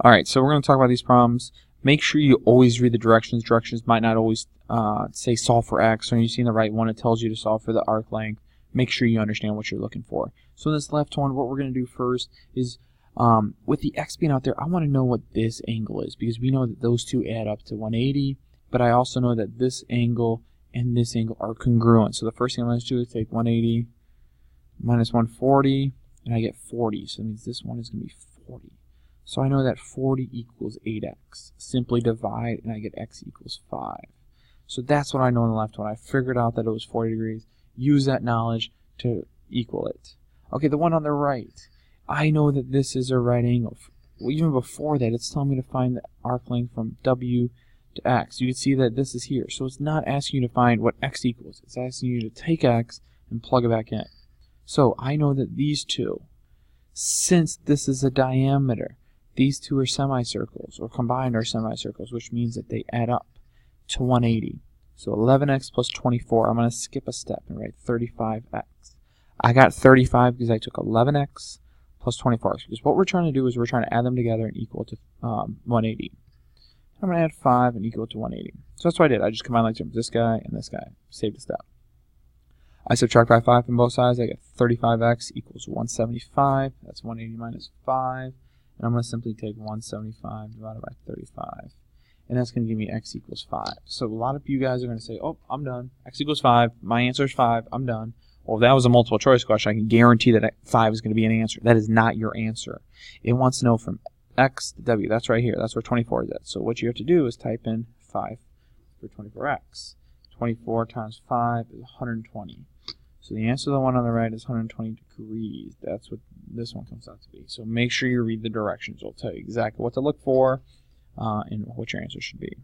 Alright, so we're going to talk about these problems. Make sure you always read the directions. Directions might not always say solve for x. So when you see in the right one, it tells you to solve for the arc length. Make sure you understand what you're looking for. So in this left one, what we're going to do first is, with the x being out there, I want to know what this angle is, because we know that those two add up to 180, but I also know that this angle and this angle are congruent. So the first thing I'm going to do is take 180 minus 140, and I get 40. So that means this one is going to be 40. So I know that 40 equals 8x. Simply divide, and I get x equals 5. So that's what I know in the left one. I figured out that it was 40 degrees. Use that knowledge to equal it. Okay, the one on the right. I know that this is a right angle. Well, even before that, it's telling me to find the arc length from W to X. You can see that this is here. So it's not asking you to find what X equals. It's asking you to take X and plug it back in. So I know that these two, since this is a diameter, these two are semicircles, or combined are semicircles, which means that they add up to 180. So 11x plus 24, I'm going to skip a step and write 35x. I got 35 because I took 11x plus 24. Because what we're trying to do is we're trying to add them together and equal to 180. I'm going to add 5 and equal to 180. So that's what I did. I just combined like this guy and this guy. Saved a step. I subtract by 5 from both sides. I get 35x equals 175. That's 180 minus 5. And I'm going to simply take 175 divided by 35. And that's going to give me x equals 5. So a lot of you guys are going to say, oh, I'm done. X equals 5. My answer is 5. I'm done. Well, if that was a multiple choice question, I can guarantee that 5 is going to be an answer. That is not your answer. It wants to know from x to w. That's right here. That's where 24 is at. So what you have to do is type in 5 for 24x. 24 times 5 is 120. So the answer to the one on the right is 120 degrees. That's what this one comes out to be. So make sure you read the directions. It'll tell you exactly what to look for and what your answer should be.